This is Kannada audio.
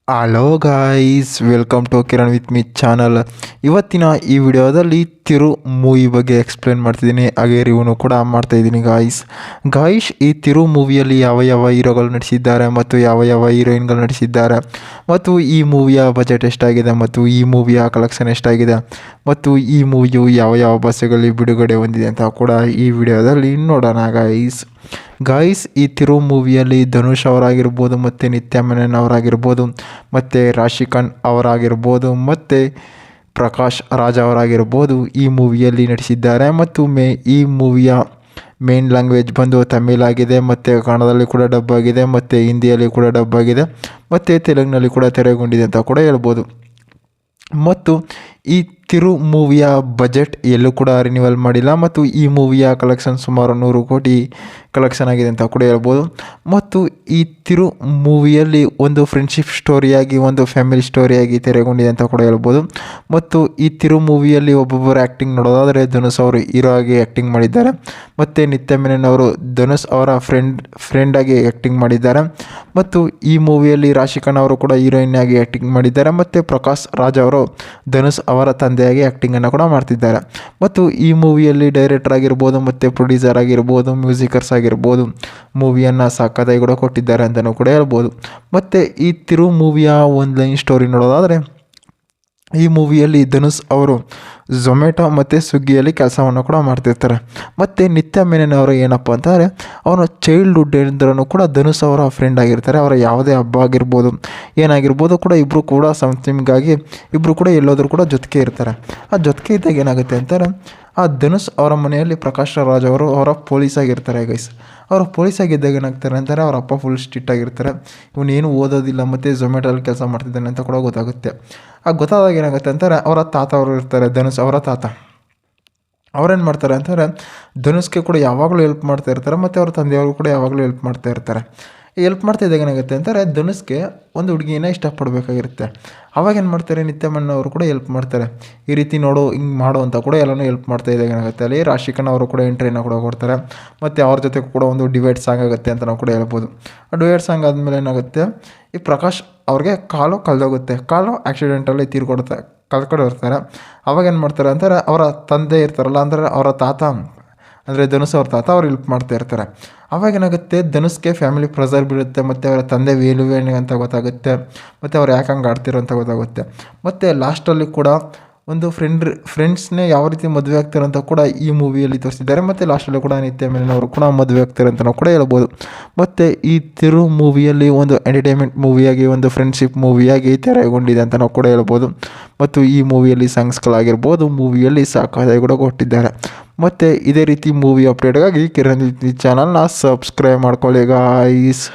Hello guys, welcome to Kiran with me channel. ಇವತ್ತಿನ ಈ ವಿಡಿಯೋದಲ್ಲಿ ತಿರು ಮೂವಿ ಬಗ್ಗೆ ಎಕ್ಸ್ಪ್ಲೇನ್ ಮಾಡ್ತಿದ್ದೀನಿ, ಹಾಗೆ ರಿವ್ಯೂನು ಕೂಡ ಮಾಡ್ತಾಯಿದ್ದೀನಿ ಗಾಯ್ಸ್. ಈ ತಿರು ಮೂವಿಯಲ್ಲಿ ಯಾವ ಯಾವ ಹೀರೋಗಳು ನಟಿಸಿದ್ದಾರೆ ಮತ್ತು ಯಾವ ಯಾವ ಹೀರೋಯಿನ್ಗಳು ನಟಿಸಿದ್ದಾರೆ, ಮತ್ತು ಈ ಮೂವಿಯ ಬಜೆಟ್ ಎಷ್ಟಾಗಿದೆ, ಮತ್ತು ಈ ಮೂವಿಯ ಕಲೆಕ್ಷನ್ ಎಷ್ಟಾಗಿದೆ, ಮತ್ತು ಈ ಮೂವಿಯು ಯಾವ ಯಾವ ಭಾಷೆಗಳಲ್ಲಿ ಬಿಡುಗಡೆ ಹೊಂದಿದೆ ಅಂತ ಕೂಡ ಈ ವಿಡಿಯೋದಲ್ಲಿ ನೋಡೋಣ ಗಾಯ್ಸ್. ಈ ತಿರು ಮೂವಿಯಲ್ಲಿ ಧನುಷ್ ಅವರಾಗಿರ್ಬೋದು, ಮತ್ತು ನಿತ್ಯ ಮೆನನ್ ಅವರಾಗಿರ್ಬೋದು, ಮತ್ತು ರಾಶಿಖನ್ ಅವರಾಗಿರ್ಬೋದು, ಮತ್ತು ಪ್ರಕಾಶ್ ರಾಜ್ ಅವರಾಗಿರ್ಬೋದು ಈ ಮೂವಿಯಲ್ಲಿ ನಟಿಸಿದ್ದಾರೆ. ಮತ್ತು ಈ ಮೂವಿಯ ಮೇನ್ ಲ್ಯಾಂಗ್ವೇಜ್ ಬಂದು ತಮಿಳ್ ಆಗಿದೆ, ಮತ್ತು ಕನ್ನಡದಲ್ಲಿ ಕೂಡ ಡಬ್ ಆಗಿದೆ, ಮತ್ತು ಹಿಂದಿಯಲ್ಲಿ ಕೂಡ ಡಬ್ ಆಗಿದೆ, ಮತ್ತು ತೆಲುಗಿನಲ್ಲಿ ಕೂಡ ತೆರೆಗೊಂಡಿದೆ ಅಂತ ಕೂಡ ಹೇಳ್ಬೋದು. ಮತ್ತು ಈ ತಿರು ಮೂವಿಯ ಬಜೆಟ್ ಎಲ್ಲೂ ಕೂಡ ರಿನ್ಯೂವಲ್ ಮಾಡಿಲ್ಲ, ಮತ್ತು ಈ ಮೂವಿಯ ಕಲೆಕ್ಷನ್ ಸುಮಾರು 100 ಕೋಟಿ ಕಲೆಕ್ಷನ್ ಆಗಿದೆ ಅಂತ ಕೂಡ ಹೇಳ್ಬೋದು. ಮತ್ತು ಈ ತಿರು ಮೂವಿಯಲ್ಲಿ ಒಂದು ಫ್ರೆಂಡ್ಶಿಪ್ ಸ್ಟೋರಿಯಾಗಿ, ಒಂದು ಫ್ಯಾಮಿಲಿ ಸ್ಟೋರಿಯಾಗಿ ತೆರೆಗೊಂಡಿದೆ ಅಂತ ಕೂಡ ಹೇಳ್ಬೋದು. ಮತ್ತು ಈ ತಿರು ಮೂವಿಯಲ್ಲಿ ಒಬ್ಬೊಬ್ಬರು ಆ್ಯಕ್ಟಿಂಗ್ ನೋಡೋದಾದರೆ ಧನುಷ್ ಅವರು ಹೀರೋ ಆಗಿ ಆ್ಯಕ್ಟಿಂಗ್ ಮಾಡಿದ್ದಾರೆ, ಮತ್ತು ನಿತ್ಯ ಮೆನನ್ ಅವರು ಧನುಷ್ ಅವರ ಫ್ರೆಂಡಾಗಿ ಆ್ಯಕ್ಟಿಂಗ್ ಮಾಡಿದ್ದಾರೆ. ಮತ್ತು ಈ ಮೂವಿಯಲ್ಲಿ ರಾಶಿಖನ್ ಅವರು ಕೂಡ ಹೀರೋಯಿನ್ ಆಗಿ ಆ್ಯಕ್ಟಿಂಗ್ ಮಾಡಿದ್ದಾರೆ, ಮತ್ತು ಪ್ರಕಾಶ್ ರಾಜ್ ಅವರು ಧನುಷ್ ಅವರ ತಂದೆಯಾಗಿ ಆ್ಯಕ್ಟಿಂಗನ್ನು ಕೂಡ ಮಾಡ್ತಿದ್ದಾರೆ. ಮತ್ತು ಈ ಮೂವಿಯಲ್ಲಿ ಡೈರೆಕ್ಟರ್ ಆಗಿರ್ಬೋದು, ಮತ್ತು ಪ್ರೊಡ್ಯೂಸರ್ ಆಗಿರ್ಬೋದು, ಮ್ಯೂಸಿಕರ್ಸ್ ಆಗಿರ್ಬೋದು ಮೂವಿಯನ್ನು ಸಖತ್ತಾಗಿ ಕೂಡ ಕೊಟ್ಟಿದ್ದಾರೆ ಅಂತಲೂ ಕೂಡ ಹೇಳ್ಬೋದು. ಮತ್ತು ಈ ತಿರು ಮೂವಿಯ ಒಂದು ಲೈನ್ ಸ್ಟೋರಿ ನೋಡೋದಾದರೆ, ಈ ಮೂವಿಯಲ್ಲಿ ಧನುಷ್ ಅವರು ಝೊಮ್ಯಾಟೊ ಮತ್ತು ಸ್ವಿಗ್ಗಿಯಲ್ಲಿ ಕೆಲಸವನ್ನು ಕೂಡ ಮಾಡ್ತಿರ್ತಾರೆ. ಮತ್ತು ನಿತ್ಯ ಮೆನನ್ ಅವರು ಏನಪ್ಪ ಅಂತಂದರೆ, ಅವನು ಚೈಲ್ಡ್ಹುಡ್ಡಿಂದಲೂ ಕೂಡ ಧನುಷ್ ಅವರ ಫ್ರೆಂಡ್ ಆಗಿರ್ತಾರೆ. ಅವರ ಯಾವುದೇ ಹಬ್ಬ ಆಗಿರ್ಬೋದು, ಏನಾಗಿರ್ಬೋದು ಕೂಡ ಇಬ್ಬರು ಕೂಡ ಸಮಥಿಂಗಾಗಿ ಇಬ್ಬರು ಕೂಡ ಎಲ್ಲೋದ್ರೂ ಕೂಡ ಜೊತೆಗೆ ಇರ್ತಾರೆ. ಆ ಜೊತೆಗೆ ಇದ್ದಾಗ ಏನಾಗುತ್ತೆ ಅಂತಾರೆ, ಆ ಧನುಷ್ ಅವರ ಮನೆಯಲ್ಲಿ ಪ್ರಕಾಶ್ ರಾಜ್ ಅವರು ಅವರ ಪೊಲೀಸ್ ಆಗಿರ್ತಾರೆ ಅವರು ಪೊಲೀಸ್ ಆಗಿದ್ದಾಗ ಏನಾಗ್ತಾರೆ ಅಂತಾರೆ, ಅವ್ರ ಅಪ್ಪ ಫುಲ್ ಸ್ಟ್ರಿಕ್ಟ್ ಆಗಿರ್ತಾರೆ. ಇವನೇನು ಓದೋದಿಲ್ಲ ಮತ್ತು ಝೊಮ್ಯಾಟೋಲ್ಲಿ ಕೆಲಸ ಮಾಡ್ತಿದ್ದಾನೆ ಅಂತ ಕೂಡ ಗೊತ್ತಾಗುತ್ತೆ. ಗೊತ್ತಾದಾಗ ಏನಾಗುತ್ತೆ ಅಂತಾರೆ, ಅವರ ತಾತ ಅವರು ಇರ್ತಾರೆ, ಧನುಷ್ ಅವರ ತಾತ ಅವ್ರೇನು ಮಾಡ್ತಾರೆ ಅಂತಾರೆ, ಧನುಷ್ಗೆ ಕೂಡ ಯಾವಾಗಲೂ ಹೆಲ್ಪ್ ಮಾಡ್ತಾ ಇರ್ತಾರೆ, ಮತ್ತು ಅವ್ರ ತಂದೆಯವರು ಕೂಡ ಯಾವಾಗಲೂ ಹೆಲ್ಪ್ ಮಾಡ್ತಾ ಇರ್ತಾರೆ. ಹೆಲ್ಪ್ ಮಾಡ್ತಾಯಿದ್ದಾಗ ಏನಾಗುತ್ತೆ ಅಂತಾರೆ, ಧನುಷ್ಗೆ ಒಂದು ಹುಡುಗಿನ ಇಷ್ಟಪಡಬೇಕಾಗಿರುತ್ತೆ. ಅವಾಗ ಏನು ಮಾಡ್ತಾರೆ, ನಿತ್ಯ ಮೆನನ್ ಅವರು ಕೂಡ ಹೆಲ್ಪ್ ಮಾಡ್ತಾರೆ, ಈ ರೀತಿ ನೋಡು ಹಿಂಗೆ ಮಾಡು ಅಂತ ಕೂಡ ಎಲ್ಲನೂ ಹೆಲ್ಪ್ ಮಾಡ್ತಾಯಿದ್ದಾಗ ಏನಾಗುತ್ತೆ, ಅಲ್ಲಿ ರಾಶಿಖನ್ ಅವರು ಕೂಡ ಎಂಟ್ರಿಯನ್ನು ಕೂಡ ಕೊಡ್ತಾರೆ. ಮತ್ತು ಅವ್ರ ಜೊತೆ ಕೂಡ ಒಂದು ಡಿವೈಡ್ ಸಾಂಗ್ ಆಗುತ್ತೆ ಅಂತ ನಾವು ಕೂಡ ಹೇಳ್ಬೋದು. ಆ ಡಿವೈಡ್ ಸಾಂಗ್ ಆದಮೇಲೆ ಏನಾಗುತ್ತೆ, ಈ ಪ್ರಕಾಶ್ ಅವ್ರಿಗೆ ಕಾಲು ಕಳೆದೋಗುತ್ತೆ, ಕಾಲು ಆಕ್ಸಿಡೆಂಟಲ್ಲಿ ಕಳ್ಕೊಂಡಿರ್ತಾರೆ. ಅವಾಗ ಏನು ಮಾಡ್ತಾರೆ ಅಂತಾರೆ, ಅವರ ತಂದೆ ಇರ್ತಾರಲ್ಲ, ಅಂದರೆ ಅವರ ತಾತ, ಅಂದರೆ ಧನುಷ್ ಅವ್ರ ತಾತ ಅವ್ರು ಹೆಲ್ಪ್ ಮಾಡ್ತಾ ಇರ್ತಾರೆ. ಅವಾಗ ಏನಾಗುತ್ತೆ, ಧನುಷ್ಗೆ ಫ್ಯಾಮಿಲಿ ಪ್ರೆಷರ್ ಬೀಳುತ್ತೆ, ಮತ್ತು ಅವರ ತಂದೆ ವೇಣು ಅಂತ ಗೊತ್ತಾಗುತ್ತೆ, ಮತ್ತು ಅವ್ರು ಯಾಕೆ ಹಂಗೆ ಆಡ್ತಿರೋ ಅಂತ ಗೊತ್ತಾಗುತ್ತೆ. ಮತ್ತು ಲಾಸ್ಟಲ್ಲಿ ಕೂಡ ಒಂದು ಫ್ರೆಂಡ್ಸ್ನೇ ಯಾವ ರೀತಿ ಮದುವೆ ಆಗ್ತಾರೆ ಅಂತ ಕೂಡ ಈ ಮೂವಿಯಲ್ಲಿ ತೋರಿಸಿದ್ದಾರೆ. ಮತ್ತು ಲಾಸ್ಟಲ್ಲಿ ಕೂಡ ನಿತ್ಯ ಮೆನನ್ ಅವರು ಕೂಡ ಮದುವೆ ಆಗ್ತಾರೆ ಅಂತ ನಾವು ಕೂಡ ಹೇಳ್ಬೋದು. ಮತ್ತು ಈ ತಿರು ಮೂವಿಯಲ್ಲಿ ಒಂದು ಎಂಟರ್ಟೈನ್ಮೆಂಟ್ ಮೂವಿಯಾಗಿ, ಒಂದು ಫ್ರೆಂಡ್ಶಿಪ್ ಮೂವಿಯಾಗಿ ತೆರೆಗೊಂಡಿದೆ ಅಂತ ನಾವು ಕೂಡ ಹೇಳ್ಬೋದು. ಮತ್ತು ಈ ಮೂವಿಯಲ್ಲಿ ಸಾಂಗ್ಸ್ಗಳಾಗಿರ್ಬೋದು ಮೂವಿಯಲ್ಲಿ ಸಾಕಾಗಿ ಕೂಡ ಕೊಟ್ಟಿದ್ದಾರೆ. ಮತ್ತು ಇದೇ ರೀತಿ ಮೂವಿ ಅಪ್ಡೇಟ್ಗಾಗಿ ಕಿರಣ್ ಚಾನಲ್ನ ಸಬ್ಸ್ಕ್ರೈಬ್ ಮಾಡ್ಕೊಳ್ಳಿ ಗಾಯ್ಸ್.